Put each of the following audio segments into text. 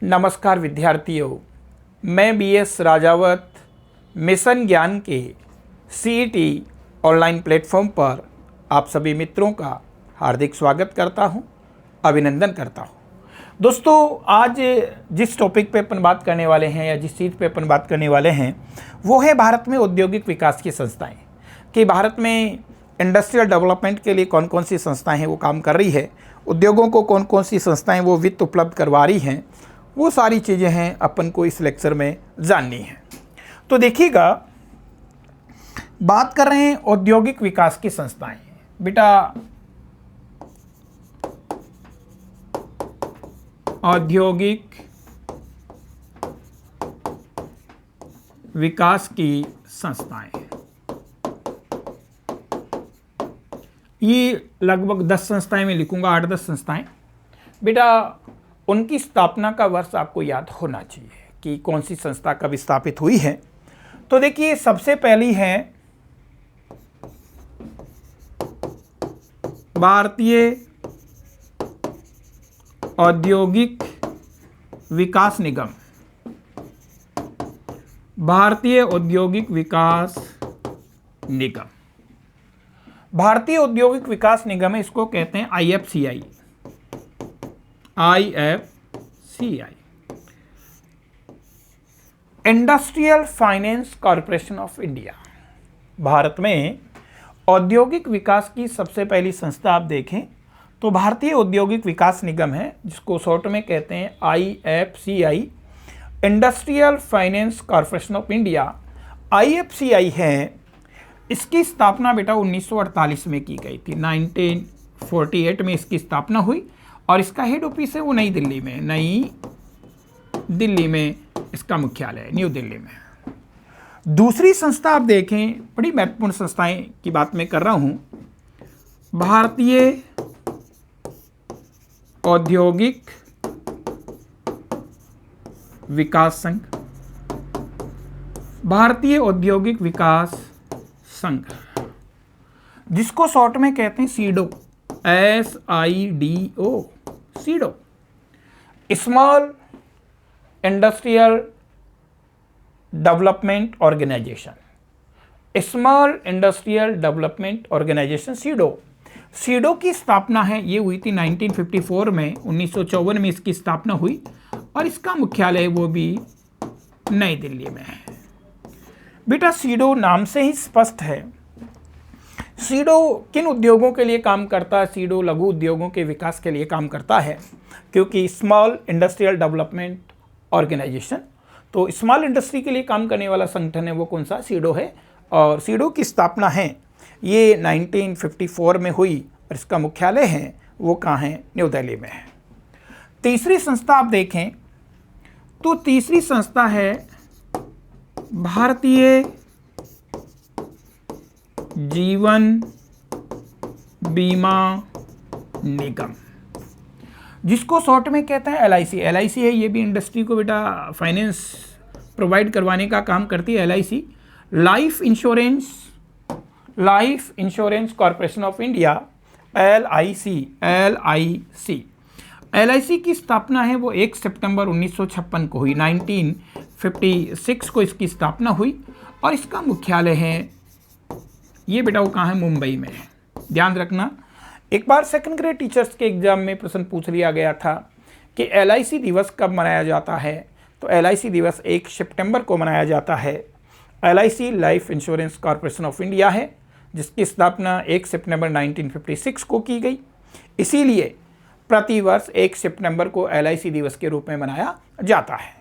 नमस्कार विद्यार्थियों, मैं बीएस राजावत मिशन ज्ञान के सीईटी ऑनलाइन प्लेटफॉर्म पर आप सभी मित्रों का हार्दिक स्वागत करता हूं, अभिनंदन करता हूं। दोस्तों, आज जिस टॉपिक पे अपन बात करने वाले हैं या जिस चीज़ पे अपन बात करने वाले हैं वो है भारत में औद्योगिक विकास की संस्थाएं। कि भारत में इंडस्ट्रियल डेवलपमेंट के लिए कौन कौन सी संस्थाएं हैं वो काम कर रही है, उद्योगों को कौन कौन सी संस्थाएं वो वित्त उपलब्ध करवा रही हैं, वो सारी चीज़ें हैं अपन को इस लेक्चर में जाननी है। तो देखिएगा, बात कर रहे हैं औद्योगिक विकास की संस्थाएं। बेटा, औद्योगिक विकास की संस्थाएं, ये लगभग 10 संस्थाएं मैं लिखूंगा, 8-10 संस्थाएं। बेटा, उनकी स्थापना का वर्ष आपको याद होना चाहिए कि कौन सी संस्था कब स्थापित हुई है। तो देखिए, सबसे पहली है भारतीय औद्योगिक विकास निगम। भारतीय औद्योगिक विकास निगम, भारतीय औद्योगिक विकास निगम है, इसको कहते हैं IFCI। Industrial finance corporation of India. Bharat में औद्योगिक विकास की सबसे पहली संस्था आप देखें तो भारतीय औद्योगिक विकास निगम है, जिसको शॉर्ट में कहते हैं IFCI, industrial finance corporation of India. IFCI है, इसकी स्थापना बेटा 1948 में की गई थी। 1948 में इसकी स्थापना हुई और इसका हेड ऑफिस है वो नई दिल्ली में। नई दिल्ली में इसका मुख्यालय है, न्यू दिल्ली में। दूसरी संस्था आप देखें, बड़ी महत्वपूर्ण संस्थाएं की बात मैं कर रहा हूं, भारतीय औद्योगिक विकास संघ। भारतीय औद्योगिक विकास संघ, जिसको शॉर्ट में कहते हैं SIDO, SIDO, SIDO, small industrial development organisation. Small industrial development organisation, SIDO की स्थापना है, ये हुई थी 1954 में। 1954 में इसकी स्थापना हुई और इसका मुख्यालय वो भी नई दिल्ली में है। बेटा, सीडो नाम से ही स्पष्ट है, सीडो किन उद्योगों के लिए काम करता है। सीडो लघु उद्योगों के विकास के लिए काम करता है, क्योंकि स्मॉल इंडस्ट्रियल डेवलपमेंट ऑर्गेनाइजेशन, तो स्मॉल इंडस्ट्री के लिए काम करने वाला संगठन है वो कौन सा, सीडो है। और सीडो की स्थापना है ये 1954 में हुई और इसका मुख्यालय है वो कहाँ है, न्यू दिल्ली में है। तीसरी संस्था आप देखें तो तीसरी संस्था है भारतीय जीवन बीमा निगम, जिसको शॉर्ट में कहते हैं LIC है। ये भी इंडस्ट्री को बेटा फाइनेंस प्रोवाइड करवाने का काम करती है। LIC, life insurance corporation of India, LIC की स्थापना है वो 1 सितंबर 1956 को हुई। 1956 को इसकी स्थापना हुई और इसका मुख्यालय है ये बेटा वो कहाँ है, मुंबई में है। ध्यान रखना, एक बार सेकंड ग्रेड टीचर्स के एग्जाम में प्रश्न पूछ लिया गया था कि LIC दिवस कब मनाया जाता है, तो LIC दिवस 1 सितंबर को मनाया जाता है। LIC life insurance corporation of India है, जिसकी स्थापना 1 सितंबर 1956 को की गई। इसीलिए प्रतिवर्ष 1 सितंबर को LIC दिवस के रूप में मनाया जाता है।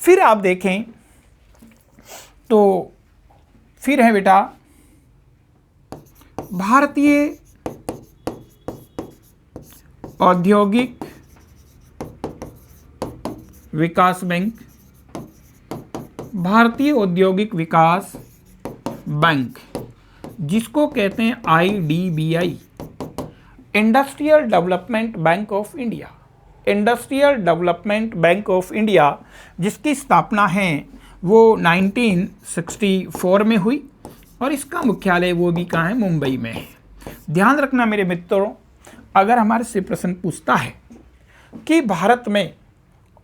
फिर आप देखें तो फिर है बेटा भारतीय औद्योगिक विकास बैंक। भारतीय औद्योगिक विकास बैंक, जिसको कहते हैं IDBI, industrial development bank of India. Industrial development bank of India, जिसकी स्थापना है वो 1964 में हुई और इसका मुख्यालय वो भी कहाँ है, मुंबई में है। ध्यान रखना मेरे मित्रों, अगर हमारे से प्रश्न पूछता है कि भारत में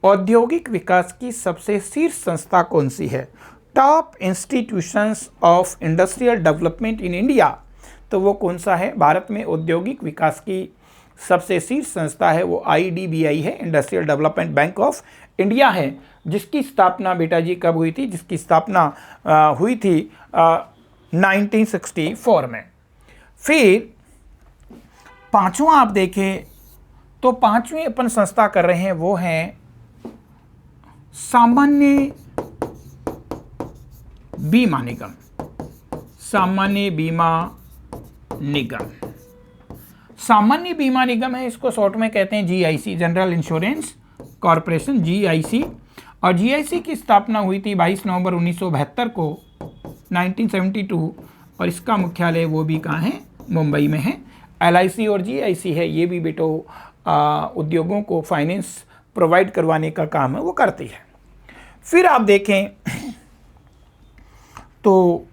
औद्योगिक विकास की सबसे शीर्ष संस्था कौन सी है? Top institutions of industrial development in India, तो वो कौन सा है? भारत में औद्योगिक विकास की सबसे शीर्ष संस्था है वो IDBI है, industrial development bank of India है, जिसकी स्थापना बेटा जी कब हुई थी? जिसकी स्थापना हुई थी 1964 में। फिर पांचवा आप देखें तो पांचवी अपन संस्था कर रहे हैं वो है सामान्य बीमा निगम। सामान्य बीमा निगम, सामान्य बीमा निगम है, इसको शॉर्ट में कहते हैं GIC, general insurance corporation, GIC। और GIC की स्थापना हुई थी 22 नवंबर 1972 को 1972, और इसका मुख्यालय वो भी कहाँ है? मुंबई में है। LIC और GIC है, ये भी बेटो उद्योगों को फाइनेंस प्रोवाइड करवाने का काम है वो करती है। फिर आप देखें तो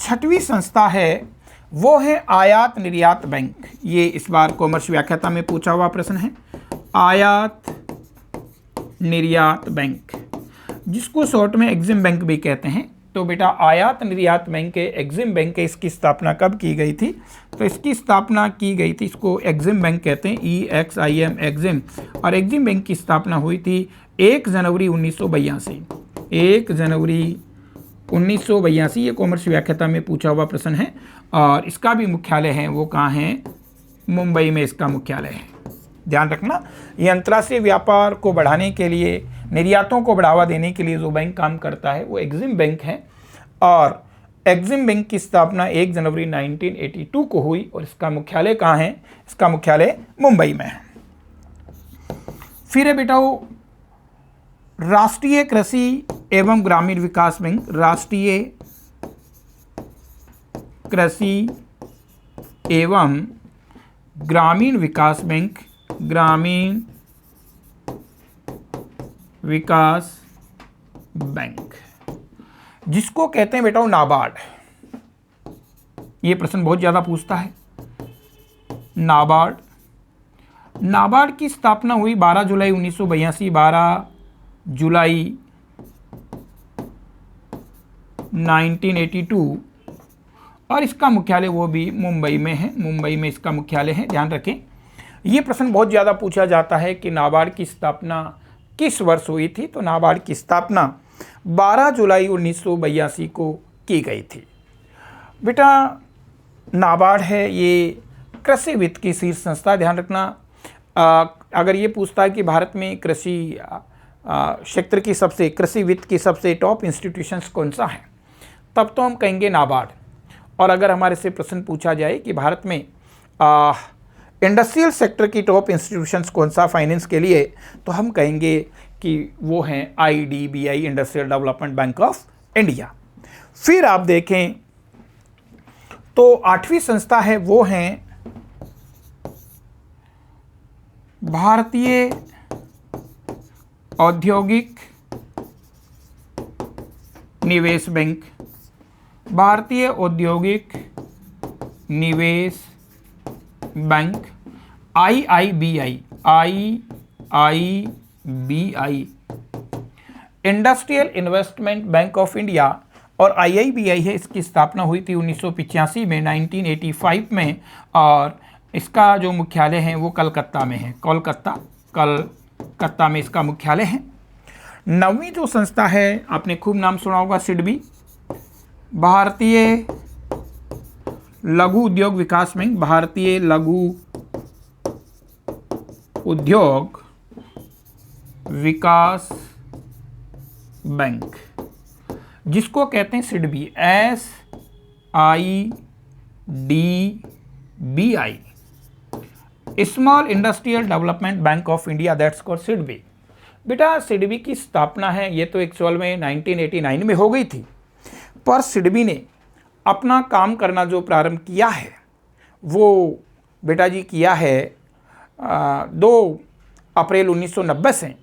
छठवीं संस्था है वो है आयात निर्यात बैंक। ये इस बार कॉमर्स व्याख्याता में पूछा हुआ प्रश्न है। आयात निर्यात बैंक, जिसको शॉर्ट में एग्जिम बैंक भी कहते हैं। तो बेटा आयात निर्यात बैंक है, एग्जिम बैंक है, इसकी स्थापना कब की गई थी? तो इसकी स्थापना की गई थी, इसको एग्जिम बैंक कहते हैं, EXIM एग्जिम। और एग्जिम बैंक की स्थापना हुई थी 1 जनवरी 1982। 1 जनवरी 1982, ये कॉमर्स व्याख्याता में पूछा हुआ प्रश्न है। और इसका भी मुख्यालय है वो कहाँ है? मुंबई में इसका मुख्यालय है। ध्यान रखना, ये अंतर्राष्ट्रीय व्यापार को बढ़ाने के लिए, निर्यातों को बढ़ावा देने के लिए जो बैंक काम करता है वो एग्जिम बैंक है। और एग्जिम बैंक की स्थापना 1 जनवरी 1982 को हुई, और इसका मुख्यालय कहाँ है? इसका मुख्यालय मुंबई में है। फिर है बेटा वो राष्ट्रीय कृषि एवं ग्रामीण विकास बैंक। राष्ट्रीय कृषि एवं ग्रामीण विकास बैंक, ग्रामीण विकास बैंक, जिसको कहते हैं बेटा नाबार्ड। ये प्रश्न बहुत ज़्यादा पूछता है। नाबार्ड, नाबार्ड की स्थापना हुई 12 जुलाई 1982, 12 जुलाई 1982, और इसका मुख्यालय वो भी मुंबई में है। मुंबई में इसका मुख्यालय है, ध्यान रखें। ये प्रश्न बहुत ज़्यादा पूछा जाता है कि नाबार्ड की स्थापना किस वर्ष हुई थी? तो नाबार्ड की स्थापना 12 जुलाई 1982 को की गई थी। बेटा नाबार्ड है ये कृषि वित्त की शीर्ष संस्था। ध्यान रखना, अगर ये पूछता है कि भारत में कृषि क्षेत्र की सबसे, कृषि वित्त की सबसे टॉप इंस्टीट्यूशंस कौन सा है, तब तो हम कहेंगे नाबार्ड। और अगर हमारे से प्रश्न पूछा जाए कि भारत में इंडस्ट्रियल सेक्टर की टॉप इंस्टीट्यूशंस कौन सा फाइनेंस के लिए, तो हम कहेंगे कि वो हैं IDBI, industrial development bank of India. फिर आप देखें तो आठवीं संस्था है वो हैं भारतीय औद्योगिक निवेश बैंक। भारतीय औद्योगिक निवेश bank, IIBI, industrial investment bank of India. और IIBI है, इसकी स्थापना हुई थी 1985 में, 1985 में, और इसका जो मुख्यालय है वो कलकत्ता में है। कलकत्ता में इसका मुख्यालय है। नवीं जो संस्था है आपने खूब नाम सुना होगा, सिडबी, भारतीय लघु उद्योग विकास बैंक। भारतीय लघु उद्योग विकास बैंक, जिसको कहते हैं SIDBI, SIDBI, small industrial development bank of India, that's called SIDBI. बेटा सिडबी की स्थापना है, ये तो एक्चुअल में 1989 में हो गई थी, पर सिडबी ने अपना काम करना जो प्रारंभ किया है वो बेटा जी किया है 2 अप्रैल 1990 से।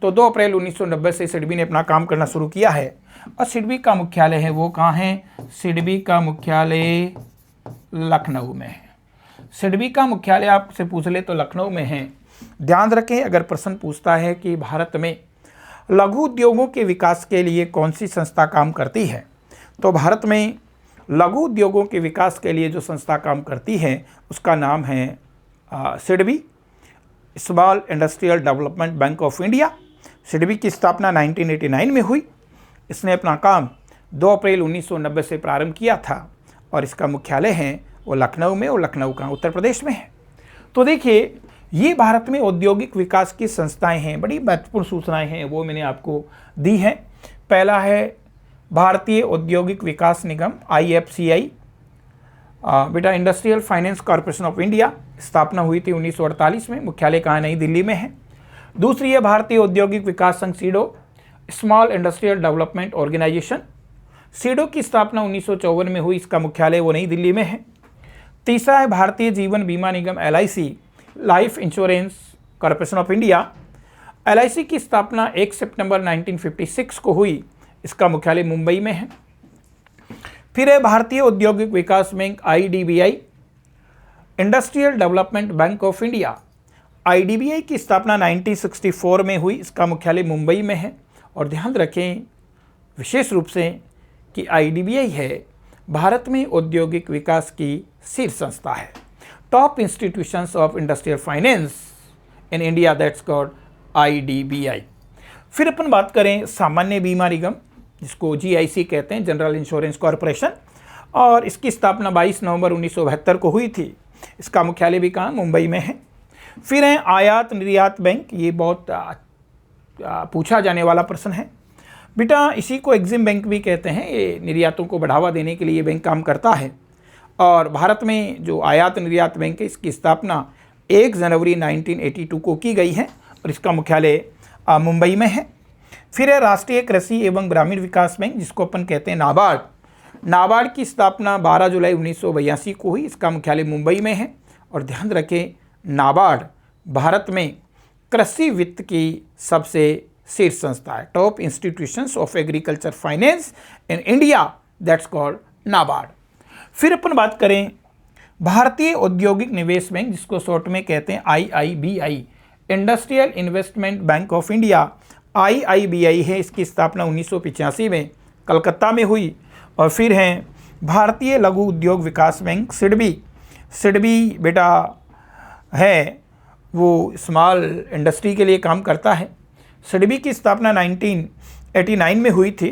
तो 2 अप्रैल 1990 से सिडबी ने अपना काम करना शुरू किया है। और सिडबी का मुख्यालय है वो कहाँ है? सिडबी का मुख्यालय लखनऊ में है। सिडबी का मुख्यालय आपसे पूछ ले तो लखनऊ में है। ध्यान रखें, अगर प्रश्न पूछता है कि भारत में लघु उद्योगों के विकास के लिए कौन सी संस्था काम करती है, तो भारत में लघु उद्योगों के विकास के लिए जो संस्था काम करती है उसका नाम है SIDBI, small industrial development bank of India. SIDBI की स्थापना 1989 में हुई। इसने अपना काम 2 अप्रैल 1990 से प्रारंभ किया था और इसका मुख्यालय है वो लखनऊ में, और लखनऊ का उत्तर प्रदेश में है। तो देखिए, ये भारत में औद्योगिक विकास की संस्थाएं हैं, बड़ी महत्वपूर्ण सूचनाएं हैं, वो मैंने आपको दी हैं। पहला है भारतीय औद्योगिक विकास निगम IFCI, बेटा industrial finance corporation of India, स्थापना हुई थी 1948 में, मुख्यालय कहाँ, नई दिल्ली में है। दूसरी है भारतीय औद्योगिक विकास संघ SIDO, small industrial development organisation. SIDO की स्थापना 1954 में हुई, इसका मुख्यालय वो नई दिल्ली में है। तीसरा है भारतीय जीवन बीमा निगम LIC, life insurance corporation of India. LIC की स्थापना 1 सितंबर 1956 को हुई, इसका मुख्यालय मुंबई में है। फिर है भारतीय औद्योगिक विकास bank IDBI, industrial development bank of India. IDBI की स्थापना 1964 में हुई, इसका मुख्यालय मुंबई में है। और ध्यान रखें विशेष रूप से कि IDBI है भारत में औद्योगिक विकास की शीर्ष संस्था है, top institutions of industrial finance in India, that's called IDBI। फिर अपन बात करें सामान्य बीमा निगम, जिसको GIC कहते हैं, जनरल इंश्योरेंस कॉरपोरेशन, और इसकी स्थापना 22 नवंबर 1972 को हुई थी। इसका मुख्यालय भी कहाँ, मुंबई में है। फिर है आयात निर्यात बैंक, ये बहुत पूछा जाने वाला प्रश्न है बेटा, इसी को एग्जिम बैंक भी कहते हैं। ये निर्यातों को बढ़ावा देने के लिए बैंक काम करता है। और भारत में जो आयात निर्यात बैंक है, इसकी स्थापना 1 जनवरी 1982 को की गई है और इसका मुख्यालय मुंबई में है। फिर है राष्ट्रीय कृषि एवं ग्रामीण विकास बैंक, जिसको अपन कहते हैं नाबार्ड। नाबार्ड की स्थापना 12 जुलाई 1982 को हुई, इसका मुख्यालय मुंबई में है। और ध्यान रखें, नाबार्ड भारत में कृषि वित्त की सबसे शीर्ष संस्था है, top institutions of agriculture finance in India, that's called NABARD. फिर अपन बात करें भारतीय औद्योगिक निवेश बैंक, जिसको शॉर्ट में कहते हैं IIBI, industrial investment bank of India. IIBI है, इसकी स्थापना 1985 में कलकत्ता में हुई। और फिर हैं भारतीय लघु उद्योग विकास बैंक सिडबी। सिडबी बेटा है वो स्मॉल इंडस्ट्री के लिए काम करता है। सिडबी की स्थापना 1989 में हुई थी,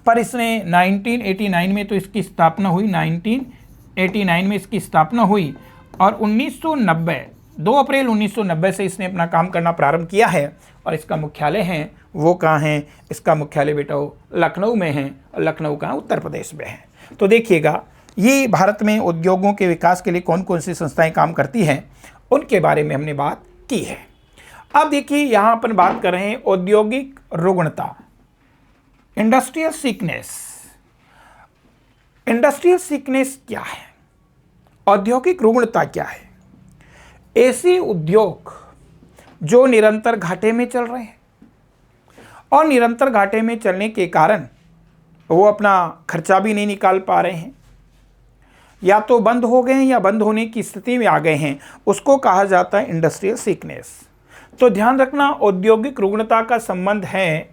पर इसने 1989 में तो इसकी स्थापना हुई, 1989 में इसकी स्थापना हुई और 1990 2 अप्रैल 1990 से इसने अपना काम करना प्रारंभ किया है। और इसका मुख्यालय है वो कहाँ है, इसका मुख्यालय बेटा लखनऊ में है, और लखनऊ कहाँ, उत्तर प्रदेश में है। तो देखिएगा, ये भारत में उद्योगों के विकास के लिए कौन कौन सी संस्थाएं काम करती हैं, उनके बारे में हमने बात की है। अब देखिए, यहाँ अपन बात कर रहे हैं औद्योगिक रुग्णता, इंडस्ट्रियल सिकनेस। इंडस्ट्रियल सिकनेस क्या है, औद्योगिक रुग्णता क्या है? ऐसे उद्योग जो निरंतर घाटे में चल रहे हैं और निरंतर घाटे में चलने के कारण वो अपना खर्चा भी नहीं निकाल पा रहे हैं, या तो बंद हो गए हैं या बंद होने की स्थिति में आ गए हैं, उसको कहा जाता है इंडस्ट्रियल सिकनेस। तो ध्यान रखना, औद्योगिक रुग्णता का संबंध है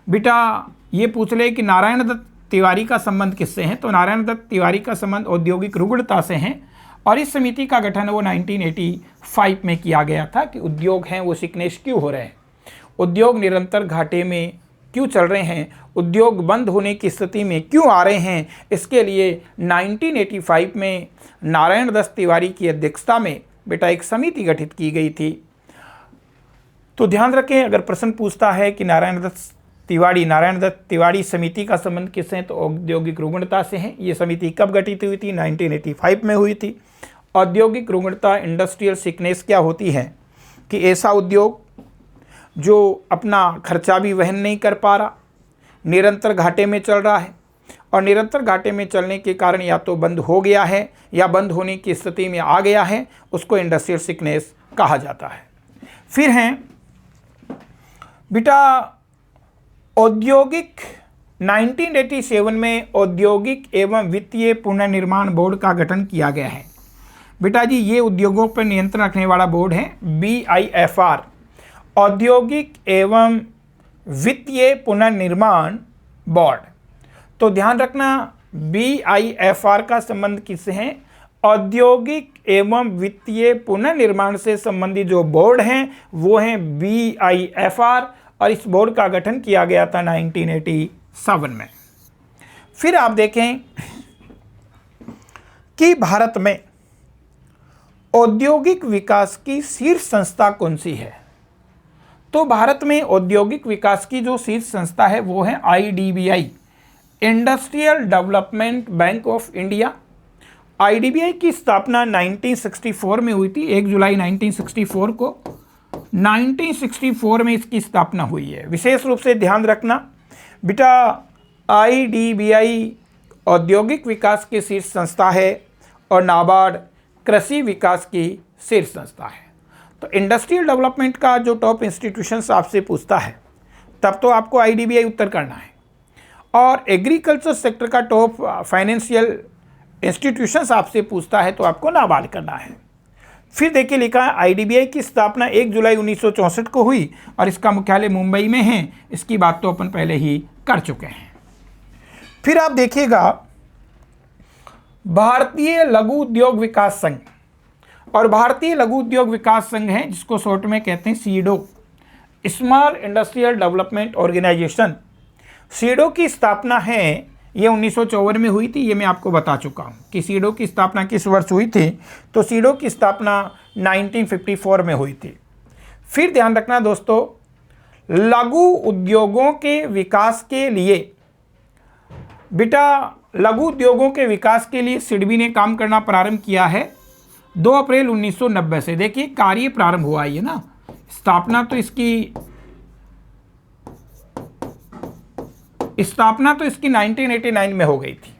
बेटा, ये पूछ ले कि नारायण दत्त तिवारी का संबंध किससे है, तो नारायण दत्त तिवारी का संबंध औद्योगिक रुग्णता से है। और इस समिति का गठन वो 1985 में किया गया था कि उद्योग हैं वो सिकनेस क्यों हो रहे हैं, उद्योग निरंतर घाटे में क्यों चल रहे हैं, उद्योग बंद होने की स्थिति में क्यों आ रहे हैं। इसके लिए 1985 में नारायण दत्त तिवारी की अध्यक्षता में बेटा एक समिति गठित की गई थी। तो ध्यान रखें, अगर प्रश्न पूछता है कि नारायण दत्त तिवारी समिति का संबंध किससे है, तो औद्योगिक रुग्णता से है। ये समिति कब गठित हुई थी, 1985 में हुई थी। औद्योगिक रुग्णता, इंडस्ट्रियल सिकनेस क्या होती है कि ऐसा उद्योग जो अपना खर्चा भी वहन नहीं कर पा रहा, निरंतर घाटे में चल रहा है, और निरंतर घाटे में चलने के कारण या तो बंद हो गया है या बंद होने की स्थिति में आ गया है, उसको इंडस्ट्रियल सिकनेस कहा जाता है। फिर हैं बेटा औद्योगिक, 1987 में औद्योगिक एवं वित्तीय पुनर्निर्माण बोर्ड का गठन किया गया है। बेटा जी ये उद्योगों पर नियंत्रण रखने वाला बोर्ड है BIFR, औद्योगिक एवं वित्तीय पुनर्निर्माण बोर्ड। तो ध्यान रखना BIFR का संबंध किससे है? औद्योगिक एवं वित्तीय पुनर्निर्माण से संबंधित जो बोर्ड हैं वो हैं BIFR, और इस बोर्ड का गठन किया गया था 1987 में। फिर आप देखें कि भारत में औद्योगिक विकास की शीर्ष संस्था कौन सी है? तो भारत में औद्योगिक विकास की जो शीर्ष संस्था है वो है IDBI, industrial development bank of India. IDBI की स्थापना 1964 में हुई थी, 1 जुलाई 1964 को 1964 में इसकी स्थापना हुई है। विशेष रूप से ध्यान रखना बेटा, IDBI औद्योगिक विकास की शीर्ष संस्था है और नाबार्ड कृषि विकास की शीर्ष संस्था है। तो इंडस्ट्रियल डेवलपमेंट का जो टॉप इंस्टीट्यूशन आपसे पूछता है तब तो आपको IDBI उत्तर करना है, और एग्रीकल्चर सेक्टर का टॉप फाइनेंशियल इंस्टीट्यूशंस आपसे पूछता है तो आपको नाबार्ड करना है। फिर देखिए लिखा है IDBI की स्थापना 1 जुलाई 1964 को हुई और इसका मुख्यालय मुंबई में है। इसकी बात तो अपन पहले ही कर चुके हैं। फिर आप देखिएगा भारतीय लघु उद्योग विकास संघ, और भारतीय लघु उद्योग विकास संघ है जिसको शॉर्ट में कहते हैं SIDO, small industrial development organisation. SIDO की स्थापना है ये 1954 में हुई थी, ये मैं आपको बता चुका हूँ कि सीडो की स्थापना किस वर्ष हुई थी। तो सीडो की स्थापना 1954 में हुई थी। फिर ध्यान रखना दोस्तों, लघु उद्योगों के विकास के लिए बेटा, लघु उद्योगों के विकास के लिए सिडबी ने काम करना प्रारंभ किया है 2 अप्रैल 1990 से। देखिए कार्य प्रारंभ हुआ है ना, स्थापना तो इसकी 1989 में हो गई थी,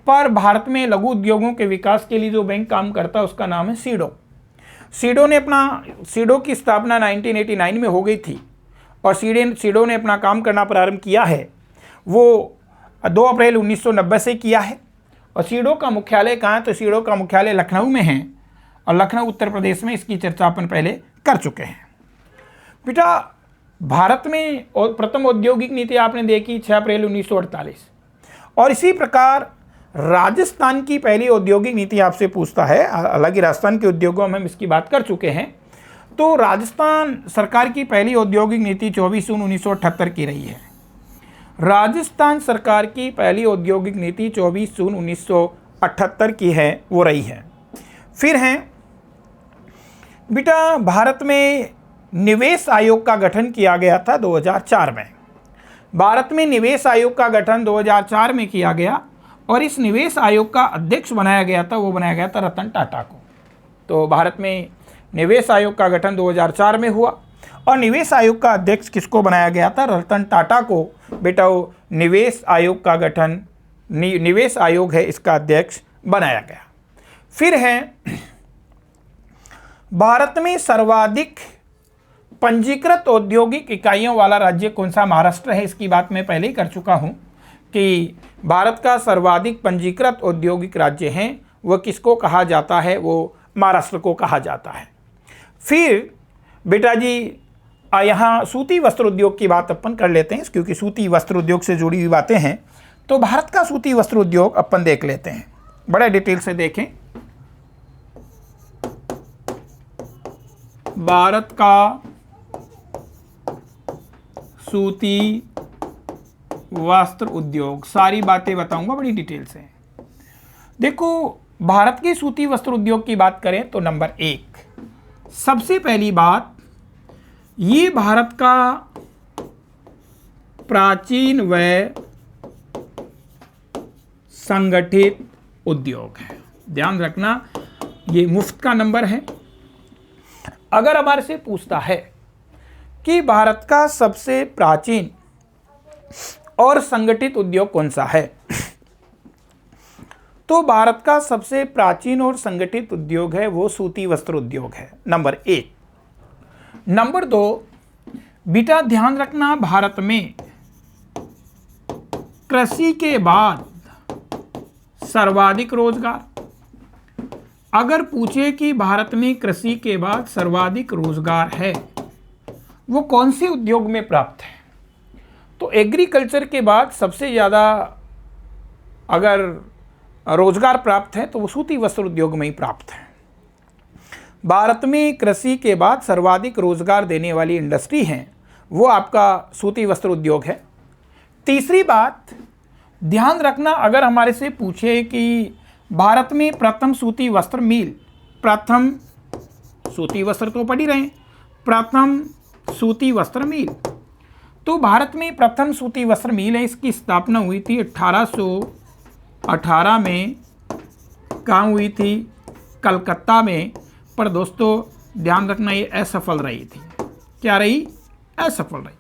पर भारत में लघु उद्योगों के विकास के लिए जो बैंक काम करता है उसका नाम है सीडो। सीडो की स्थापना 1989 में हो गई थी और सीडो ने अपना काम करना प्रारंभ किया है वो 2 अप्रैल 1990 से किया है। और सीडो का मुख्यालय कहाँ है? तो सीडो का मुख्यालय लखनऊ में है, और लखनऊ उत्तर प्रदेश में। इसकी चर्चा अपन पहले कर चुके हैं। बेटा भारत में प्रथम औद्योगिक नीति आपने देखी 6 अप्रैल 1948, और इसी प्रकार राजस्थान की पहली औद्योगिक नीति आपसे पूछता है। हालांकि राजस्थान के उद्योगों में हम इसकी बात कर चुके हैं। तो राजस्थान सरकार की पहली औद्योगिक नीति 24 जून 1978 की रही है। राजस्थान सरकार की पहली औद्योगिक नीति 24 जून 1978 की है, वो रही है। फिर हैं बेटा, भारत में निवेश आयोग का गठन किया गया था 2004 में। भारत में निवेश आयोग का गठन 2004 में किया गया, और इस निवेश आयोग का अध्यक्ष बनाया गया था, वो बनाया गया था रतन टाटा को। तो भारत में निवेश आयोग का गठन 2004 में हुआ, और निवेश आयोग का अध्यक्ष किसको बनाया गया था? रतन टाटा को। बेटा वो निवेश आयोग का गठन, निवेश आयोग है, इसका अध्यक्ष बनाया गया। फिर है भारत में सर्वाधिक पंजीकृत औद्योगिक इकाइयों वाला राज्य कौन सा? महाराष्ट्र है। इसकी बात मैं पहले ही कर चुका हूं कि भारत का सर्वाधिक पंजीकृत औद्योगिक राज्य है वो किसको कहा जाता है? वो महाराष्ट्र को कहा जाता है। फिर बेटा जी यहाँ सूती वस्त्र उद्योग की बात अपन कर लेते हैं, क्योंकि सूती वस्त्र उद्योग से जुड़ी हुई बातें हैं। तो भारत का सूती वस्त्र उद्योग अपन देख लेते हैं, बड़े डिटेल से देखें। भारत का सूती वस्त्र उद्योग, सारी बातें बताऊंगा बड़ी डिटेल से। देखो भारत के सूती वस्त्र उद्योग की बात करें तो नंबर 1, सबसे पहली बात, ये भारत का प्राचीन व संगठित उद्योग है। ध्यान रखना ये मुफ्त का नंबर है। अगर हमारे से पूछता है कि भारत का सबसे प्राचीन और संगठित उद्योग कौन सा है, तो भारत का सबसे प्राचीन और संगठित उद्योग है वो सूती वस्त्र उद्योग है, नंबर 1। नंबर 2, बेटा ध्यान रखना भारत में कृषि के बाद सर्वाधिक रोजगार, अगर पूछे कि भारत में कृषि के बाद सर्वाधिक रोजगार है वो कौन से उद्योग में प्राप्त है, तो एग्रीकल्चर के बाद सबसे ज़्यादा अगर रोजगार प्राप्त है तो वो सूती वस्त्र उद्योग में ही प्राप्त है। भारत में कृषि के बाद सर्वाधिक रोजगार देने वाली इंडस्ट्री है वो आपका सूती वस्त्र उद्योग है। तीसरी बात ध्यान रखना, अगर हमारे से पूछे कि भारत में प्रथम सूती वस्त्र मिल, प्रथम सूती वस्त्र तो पढ़ ही रहे हैं, प्रथम सूती वस्त्र मिल, तो भारत में प्रथम सूती वस्त्र मिल है, इसकी स्थापना हुई थी 1818 में। कहाँ हुई थी? कलकत्ता में। पर दोस्तों ध्यान रखना ये असफल रही थी। क्या रही? असफल रही।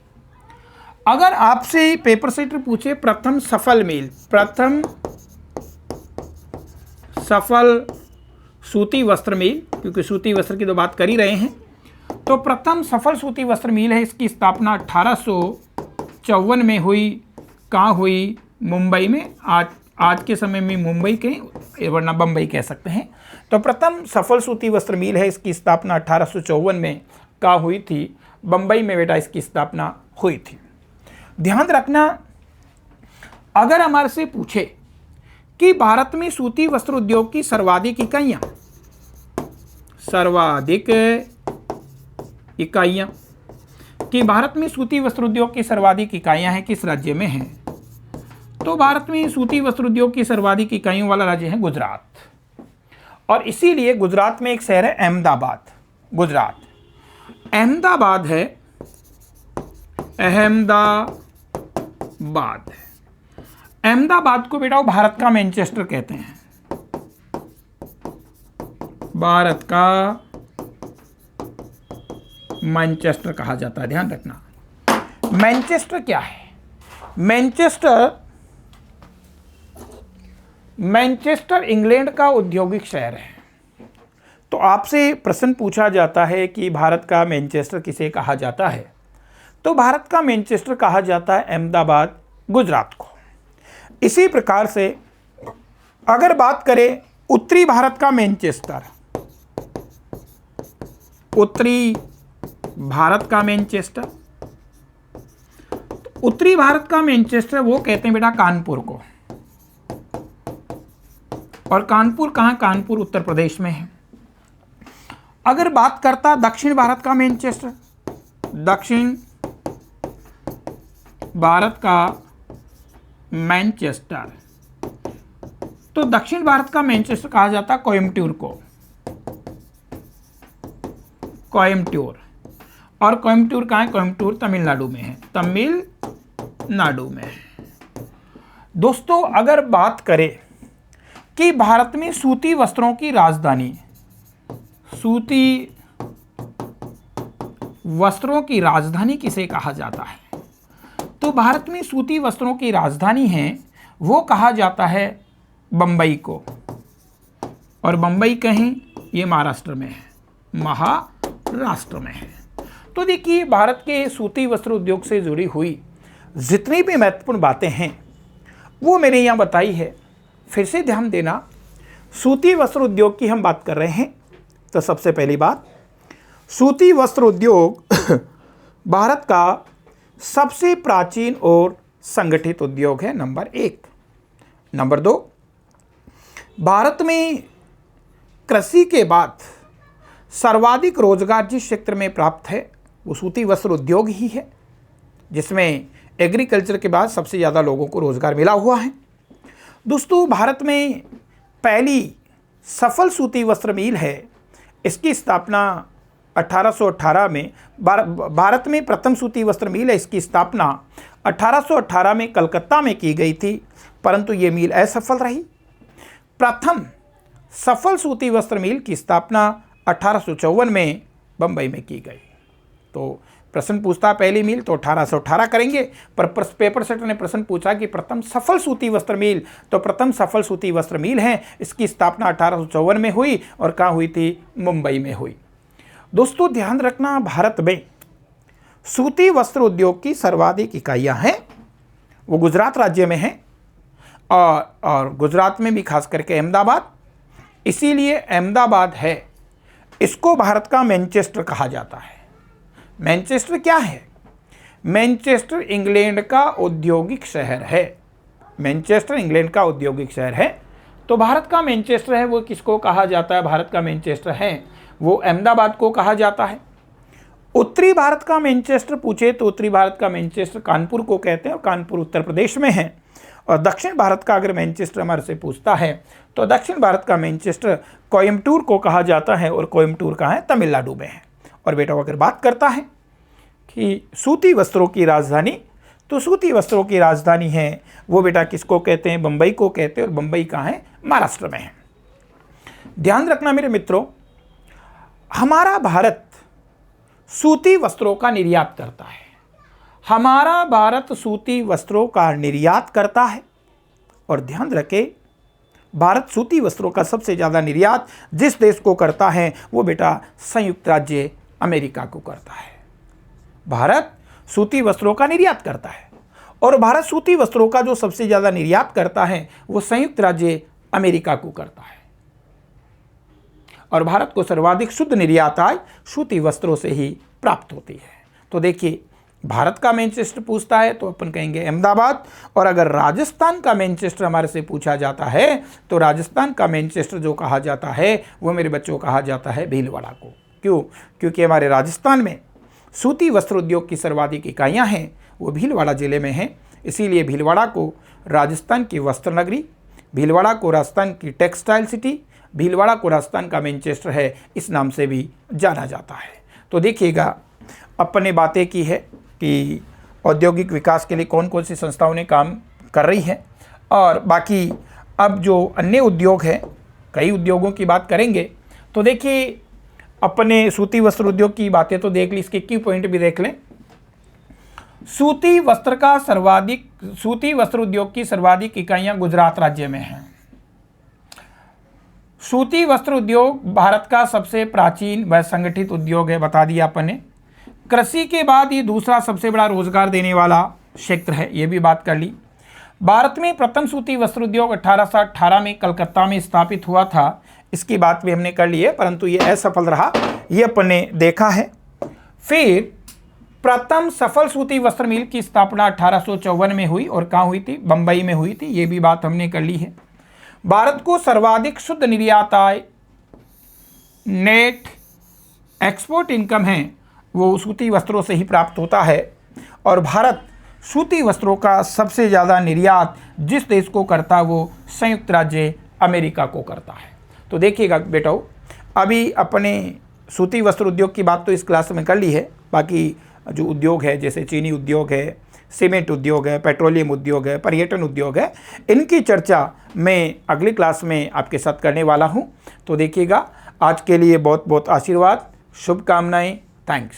अगर आपसे पेपर सेटर पूछे प्रथम सफल मिल, प्रथम सफल सूती वस्त्र मिल, क्योंकि सूती वस्त्र की तो बात कर ही रहे हैं, तो प्रथम सफल सूती वस्त्र मिल है, इसकी स्थापना 1854 में हुई। कहाँ हुई? मुंबई में। आज के समय में मुंबई के, वरना बम्बई कह सकते हैं। तो प्रथम सफल सूती वस्त्र मिल है, इसकी स्थापना 1854 में कहाँ हुई थी? बम्बई में बेटा इसकी स्थापना हुई थी। ध्यान रखना, अगर हमारे से पूछे कि भारत में सूती वस्त्र उद्योग की सर्वाधिक इकाइयां, कि भारत में सूती वस्त्र उद्योग की सर्वाधिक इकाइयां हैं, किस राज्य में हैं? तो भारत में सूती वस्त्र उद्योग की सर्वाधिक इकाइयों वाला राज्य है गुजरात। और इसीलिए गुजरात में एक शहर है अहमदाबाद। गुजरात अहमदाबाद है, अहमदाबाद को बेटा भारत का मैनचेस्टर कहते हैं। भारत का मैनचेस्टर कहा जाता है। ध्यान रखना, मैनचेस्टर क्या है? मैनचेस्टर इंग्लैंड का औद्योगिक शहर है। तो आपसे प्रश्न पूछा जाता है कि भारत का मैनचेस्टर किसे कहा जाता है, तो भारत का मैनचेस्टर कहा जाता है अहमदाबाद, गुजरात को। इसी प्रकार से अगर बात करें उत्तरी भारत का मैनचेस्टर, उत्तरी भारत का मैनचेस्टर, तो उत्तरी भारत का मैनचेस्टर वो कहते हैं बेटा कानपुर को। और कानपुर कहाँ? कानपुर उत्तर प्रदेश में है। अगर बात करता दक्षिण भारत का मैनचेस्टर, दक्षिण भारत का मैनचेस्टर, तो दक्षिण भारत का मैनचेस्टर कहा जाता कोयम्बटूर को। कोयम्बटूर, और कोयम्बटूर कहाँ है? कोयम्बटूर तमिलनाडु में है, तमिलनाडु में है। दोस्तों अगर बात करें कि भारत में सूती वस्त्रों की राजधानी, सूती वस्त्रों की राजधानी किसे कहा जाता है, तो भारत में सूती वस्त्रों की राजधानी है वो कहा जाता है बम्बई को। और बम्बई कहीं? ये महाराष्ट्र में है, महाराष्ट्र में है। तो देखिए भारत के सूती वस्त्र उद्योग से जुड़ी हुई जितनी भी महत्वपूर्ण बातें हैं वो मैंने यहाँ बताई है। फिर से ध्यान देना, सूती वस्त्र उद्योग की हम बात कर रहे हैं। तो सबसे पहली बात, सूती वस्त्र उद्योग भारत का सबसे प्राचीन और संगठित उद्योग है, नंबर 1। नंबर 2, भारत में कृषि के बाद सर्वाधिक रोजगार जिस क्षेत्र में प्राप्त है वो सूती वस्त्र उद्योग ही है, जिसमें एग्रीकल्चर के बाद सबसे ज़्यादा लोगों को रोजगार मिला हुआ है। दोस्तों भारत में पहली सफल सूती वस्त्र मिल है, इसकी स्थापना 1818 में, भारत में प्रथम सूती वस्त्र मिल है, इसकी स्थापना 1818 में कलकत्ता में की गई थी, परंतु ये मिल असफल रही। प्रथम सफल सूती वस्त्र मिल की स्थापना 1854 में बम्बई में की गई। तो प्रश्न पूछता पहली मिल तो 1818 करेंगे, पर पेपर सेटर ने प्रश्न पूछा कि प्रथम सफल सूती वस्त्र मिल, तो प्रथम सफल सूती वस्त्र मिल है, इसकी स्थापना 1854 में हुई और कहाँ हुई थी? मुंबई में हुई। दोस्तों ध्यान रखना, भारत में सूती वस्त्र उद्योग की सर्वाधिक इकाइयाँ हैं वो गुजरात राज्य में हैं, और गुजरात में भी खास करके अहमदाबाद, इसीलिए अहमदाबाद है, इसको भारत का मैनचेस्टर कहा जाता है। मैनचेस्टर क्या है? मैनचेस्टर इंग्लैंड का औद्योगिक शहर है। मैनचेस्टर इंग्लैंड का औद्योगिक शहर है, तो भारत का मैनचेस्टर है वो किसको कहा जाता है? भारत का मैनचेस्टर है वो अहमदाबाद को कहा जाता है। उत्तरी भारत का मैनचेस्टर पूछे तो उत्तरी भारत का मैनचेस्टर कानपुर को कहते हैं, और कानपुर उत्तर प्रदेश में है। और दक्षिण भारत का अगर मैनचेस्टर हमारे से पूछता है तो दक्षिण भारत का मैनचेस्टर कोयम्बटूर को कहा जाता है, और कोयम्बटूर कहाँ है? तमिलनाडु में है। और बेटा अगर बात करता है कि सूती वस्त्रों की राजधानी, तो सूती वस्त्रों की राजधानी है वो बेटा किसको कहते हैं? बम्बई को कहते हैं, और बम्बई कहाँ है? महाराष्ट्र में है। ध्यान रखना मेरे मित्रों, हमारा भारत सूती वस्त्रों का निर्यात करता है। हमारा भारत सूती वस्त्रों का निर्यात करता है, और ध्यान रखें भारत सूती वस्त्रों का सबसे ज़्यादा निर्यात जिस देश को करता है वो बेटा संयुक्त राज्य अमेरिका को करता है। भारत सूती वस्त्रों का निर्यात करता है, और भारत सूती वस्त्रों का जो सबसे ज़्यादा निर्यात करता है वो संयुक्त राज्य अमेरिका को करता है। और भारत को सर्वाधिक शुद्ध निर्यात आय सूती वस्त्रों से ही प्राप्त होती है। तो देखिए, भारत का मैनचेस्टर पूछता है तो अपन कहेंगे अहमदाबाद, और अगर राजस्थान का मैनचेस्टर हमारे से पूछा जाता है तो राजस्थान का मैनचेस्टर जो कहा जाता है वो मेरे बच्चों कहा जाता है भीलवाड़ा को। क्यों? क्योंकि हमारे राजस्थान में सूती वस्त्र उद्योग की सर्वाधिक इकाइयाँ हैं वो भीलवाड़ा जिले में हैं, इसीलिए भीलवाड़ा को राजस्थान की वस्त्र नगरी, भीलवाड़ा को राजस्थान की टेक्सटाइल सिटी, भीलवाड़ा को राजस्थान का मैनचेस्टर है, इस नाम से भी जाना जाता है। तो देखिएगा, अपन ने बातें की है कि औद्योगिक विकास के लिए कौन कौन सी संस्थाओं ने काम कर रही है, और बाकी अब जो अन्य उद्योग हैं, कई उद्योगों की बात करेंगे। तो देखिए, अपने सूती वस्त्र उद्योग की बातें तो देख ली, इसके की पॉइंट भी देख लें। सूती वस्त्र उद्योग की सर्वाधिक इकाइयां गुजरात राज्य में हैं। सूती वस्त्र उद्योग भारत का सबसे प्राचीन व संगठित उद्योग है, बता दिया अपन ने। कृषि के बाद ये दूसरा सबसे बड़ा रोजगार देने वाला क्षेत्र है, ये भी बात कर ली। भारत में प्रथम सूती वस्त्र उद्योग 1818 में कलकत्ता में स्थापित हुआ था, इसकी बात भी हमने कर ली है, परंतु ये असफल रहा, ये अपन ने देखा है। फिर प्रथम सफल सूती वस्त्र मिल की स्थापना 1854 में हुई, और कहाँ हुई थी? बम्बई में हुई थी, ये भी बात हमने कर ली है। भारत को सर्वाधिक शुद्ध निर्यात आय, नेट एक्सपोर्ट इनकम है वो सूती वस्त्रों से ही प्राप्त होता है, और भारत सूती वस्त्रों का सबसे ज़्यादा निर्यात जिस देश को करता है वो संयुक्त राज्य अमेरिका को करता है। तो देखिएगा बेटाओ, अभी अपने सूती वस्त्र उद्योग की बात तो इस क्लास में कर ली है, बाकी जो उद्योग है जैसे चीनी उद्योग है, सीमेंट उद्योग है, पेट्रोलियम उद्योग है, पर्यटन उद्योग है, इनकी चर्चा मैं अगली क्लास में आपके साथ करने वाला हूं। तो देखिएगा, आज के लिए बहुत बहुत आशीर्वाद, शुभकामनाएं, थैंक्स।